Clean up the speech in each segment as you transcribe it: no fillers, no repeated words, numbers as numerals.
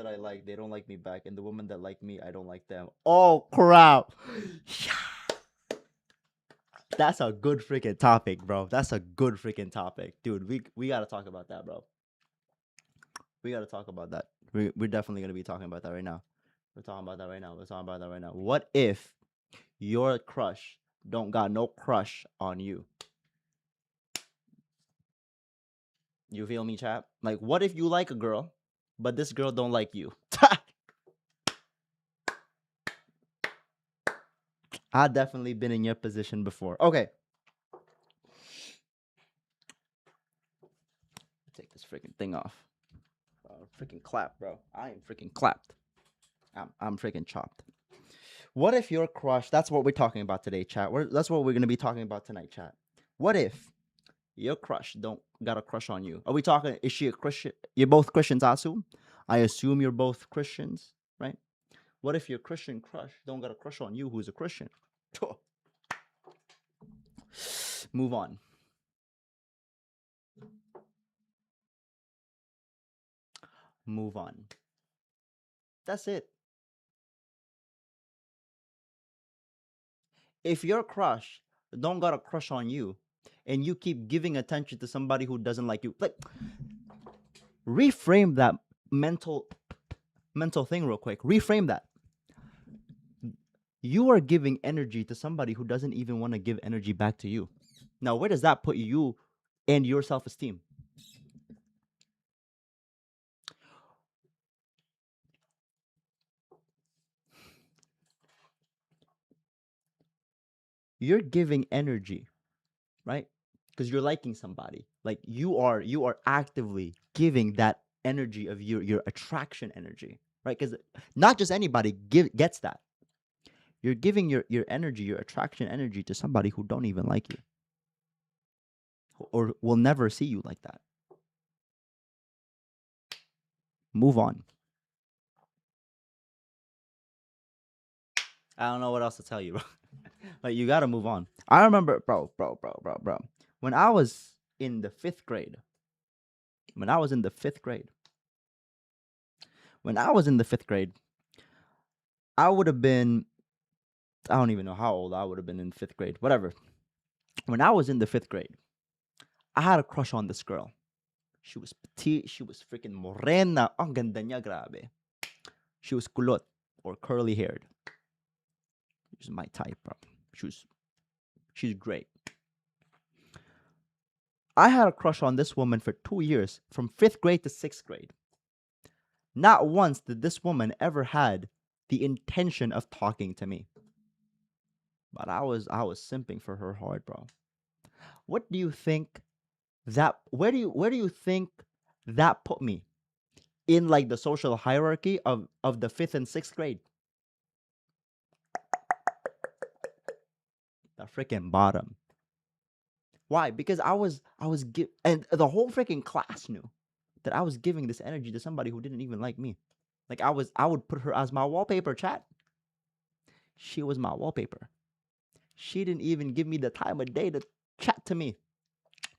that I like, they don't like me back, and the women that like me, I don't like them. Oh crap! That's a good freaking topic, bro. That's a good freaking topic, dude. We gotta talk about that, bro. We gotta talk about that. We're definitely gonna be talking about that right now. We're talking about that right now. We're talking about that right now. What if your crush don't got no crush on you? You feel me, chap? Like, what if you like a girl, but this girl don't like you? I've definitely been in your position before. Okay, take this freaking thing off. Freaking clap, bro. I am freaking clapped. I'm freaking chopped. What if your crush? That's what we're talking about today, chat. That's what we're gonna be talking about tonight, chat. What if your crush don't got a crush on you? Are we talking? Is she a Christian? You're both Christians, I assume. I assume you're both Christians, right? What if your Christian crush don't got a crush on you, who's a Christian? Move on. Move on. That's it. If your crush don't got a crush on you, and you keep giving attention to somebody who doesn't like you, like, reframe that mental thing real quick. Reframe that. You are giving energy to somebody who doesn't even want to give energy back to you. Now, where does that put you and your self-esteem? You're giving energy, right? Because you're liking somebody. Like, you are actively giving that energy of your attraction energy, right? Because not just anybody gets that. You're giving your energy, your attraction energy to somebody who don't even like you or will never see you like that. Move on. I don't know what else to tell you, bro. Like, you gotta move on. I remember, bro. When I was in the fifth grade, when I was in the fifth grade, when I was in the fifth grade, I would have been, I don't even know how old I would have been in fifth grade, whatever. When I was in the fifth grade, I had a crush on this girl. She was petite, she was freaking morena. Ang ganda niya, grabe. She was kulot or curly haired. She was my type, bro. She's great. I had a crush on this woman for 2 years, from fifth grade to sixth grade. Not once did this woman ever had the intention of talking to me. But I was simping for her hard, bro. What do you think where do you think that put me in, like, the social hierarchy of the fifth and sixth grade? The freaking bottom. Why? Because and the whole freaking class knew that I was giving this energy to somebody who didn't even like me. Like, I would put her as my wallpaper, chat. She was my wallpaper. She didn't even give me the time of day to chat to me.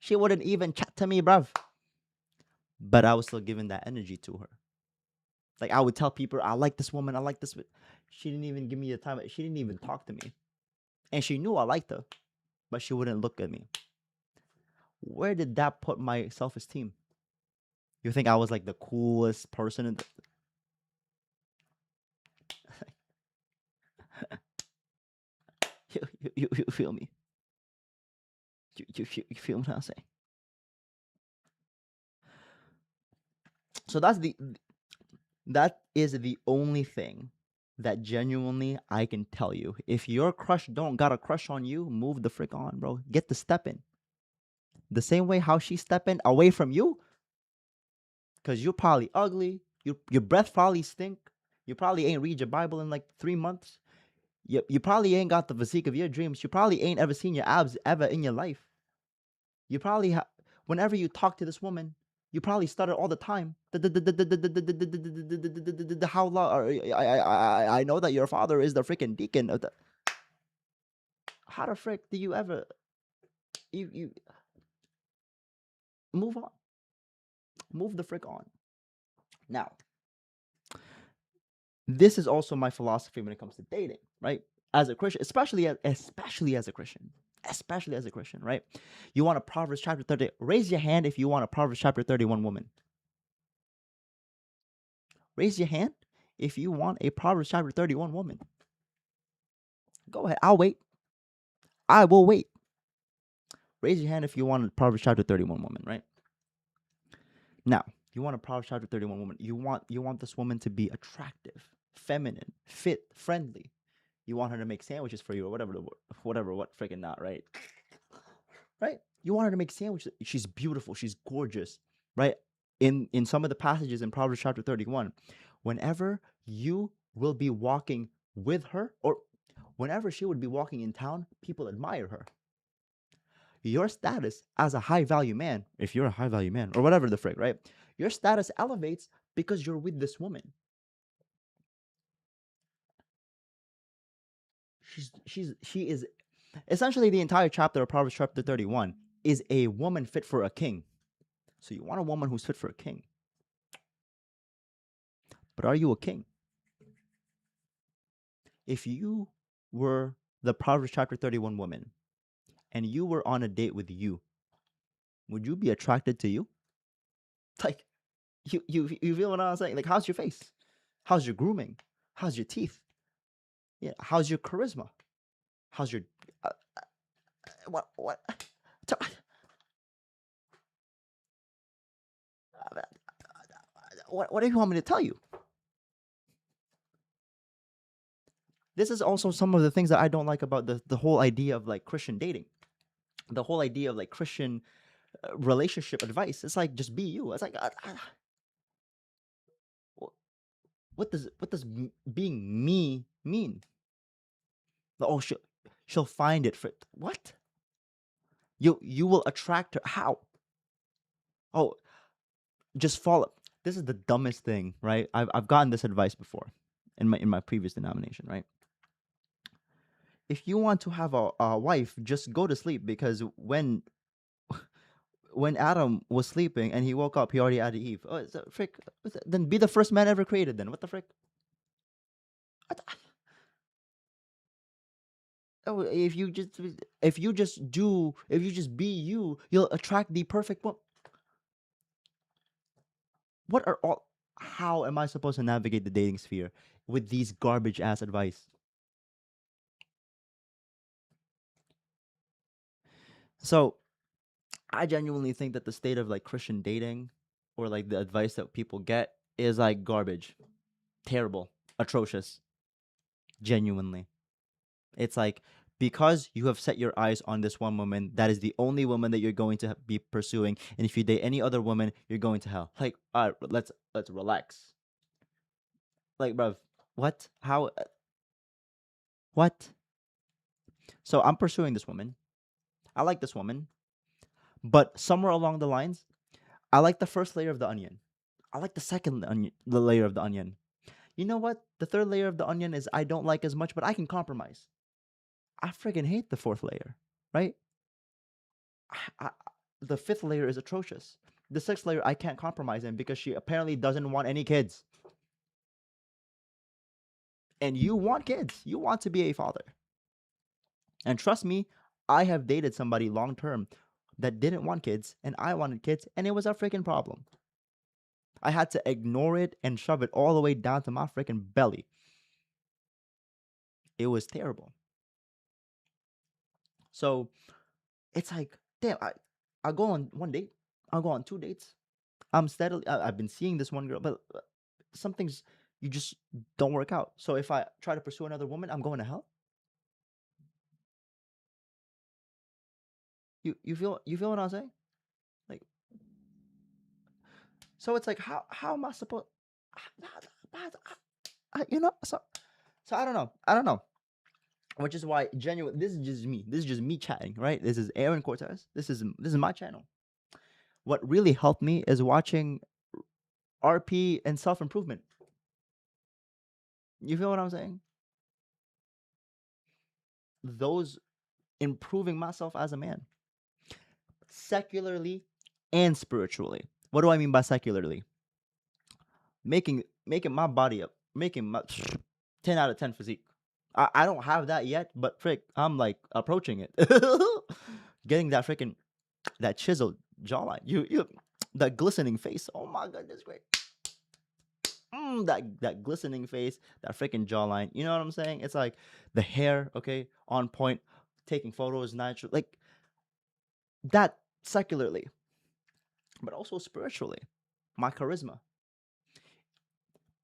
She wouldn't even chat to me, bruv. But I was still giving that energy to her. Like, I would tell people, I like this woman, I like this. She didn't even give me the time. She didn't even talk to me. And she knew I liked her, but she wouldn't look at me. Where did that put my self-esteem? You think I was like the coolest person in the... you feel me? You feel what I'm saying? So that is the only thing that genuinely I can tell you. If your crush don't got a crush on you, move the frick on, bro. Get the step in. The same way how she's stepping away from you, because you're probably ugly. Your breath probably stink. You probably ain't read your Bible in like 3 months. You probably ain't got the physique of your dreams. You probably ain't ever seen your abs ever in your life. You probably whenever you talk to this woman, you probably stutter all the time. How long? I know that your father is the freaking deacon of the. How the frick do you ever you move on? Move the frick on. Now, this is also my philosophy when it comes to dating, right? As a Christian, especially as a Christian, especially as a Christian, right? You want a Proverbs chapter 30. Raise your hand if you want a Proverbs chapter 31 woman. Raise your hand if you want a Proverbs chapter 31 woman. Go ahead. I'll wait. I will wait. Raise your hand if you want a Proverbs chapter 31 woman, right? Now, you want a Proverbs chapter 31 woman. You want this woman to be attractive, feminine, fit, friendly. You want her to make sandwiches for you or whatever, what freaking not, right? Right? You want her to make sandwiches. She's beautiful. She's gorgeous, right? In some of the passages in Proverbs chapter 31, whenever you will be walking with her, or whenever she would be walking in town, people admire her. Your status as a high value man, if you're a high value man, or whatever the frick, right? Your status elevates because you're with this woman. She is essentially the entire chapter of Proverbs chapter 31 is a woman fit for a king. So you want a woman who's fit for a king. But are you a king? If you were the Proverbs chapter 31 woman and you were on a date with you, would you be attracted to you? Like, you feel what I'm saying? Like, how's your face? How's your grooming? How's your teeth? Yeah, how's your charisma? How's your uh, what? T- what do you want me to tell you? This is also some of the things that I don't like about the whole idea of like Christian dating, the whole idea of like Christian relationship advice. It's like just be you. It's like what does being me mean? Oh, she'll find it for what? You will attract her. How? Oh, just follow. This is the dumbest thing, right? I've gotten this advice before in my previous denomination, right? If you want to have a wife, just go to sleep because when Adam was sleeping and he woke up, he already had Eve. Oh, it's a frick. Then be the first man ever created. Then what the frick? Oh, if you just be you, you'll attract the perfect one. What are all? How am I supposed to navigate the dating sphere with these garbage ass advice? So I genuinely think that the state of like Christian dating or like the advice that people get is like garbage, terrible, atrocious. Genuinely, it's like because you have set your eyes on this one woman, that is the only woman that you're going to be pursuing, and if you date any other woman, you're going to hell. Like, let's relax. Like, bruv, what? How? What? So I'm pursuing this woman. I like this woman, but somewhere along the lines, I like the first layer of the onion. I like the second onion, the layer of the onion. You know what? The third layer of the onion is I don't like as much, but I can compromise. I friggin' hate the fourth layer, right? I, the fifth layer is atrocious. The sixth layer I can't compromise in because she apparently doesn't want any kids. And you want kids. You want to be a father. And trust me, I have dated somebody long term that didn't want kids and I wanted kids and it was a freaking problem. I had to ignore it and shove it all the way down to my freaking belly. It was terrible. So it's like, damn, I'll go on one date. I'll go on two dates. I've been seeing this one girl, but some things you just don't work out. So if I try to pursue another woman, I'm going to hell. You feel what I'm saying? Like, so it's like how am I supposed? So I don't know. Which is why genuine. This is just me. This is just me chatting, right? This is Aaron Cortez. This is my channel. What really helped me is watching RP and self improvement. You feel what I'm saying? Those improving myself as a man, secularly and spiritually. What do I mean by secularly? Making my body up, making my 10 out of 10 physique. I don't have that yet, but frick, I'm like approaching it. Getting that freaking that chiseled jawline. You that glistening face. Oh my goodness, great. That glistening face, that freaking jawline. You know what I'm saying? It's like the hair, okay, on point, taking photos natural, like that secularly, but also spiritually. My charisma,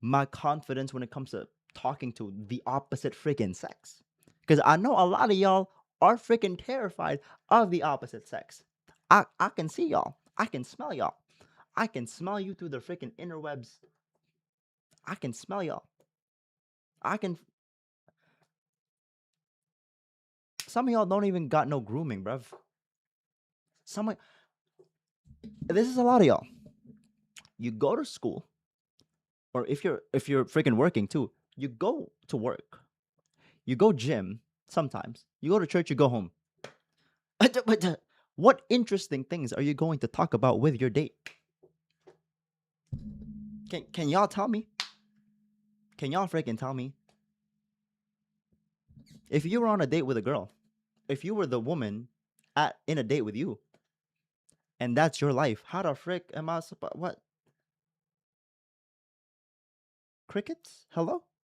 my confidence when it comes to talking to the opposite freaking sex. Because I know a lot of y'all are freaking terrified of the opposite sex. I can see y'all. I can smell y'all. I can smell you through the freaking interwebs. I can smell y'all. I can. Some of y'all don't even got no grooming, bruv. Some of, this is a lot of y'all. You go to school, or if you're freaking working too, you go to work. You go gym sometimes. You go to church, you go home. But what interesting things are you going to talk about with your date? Can y'all tell me? Can y'all freaking tell me? If you were on a date with a girl, if you were the woman at in a date with you, and that's your life, how the frick am I supposed? What? Crickets? Hello?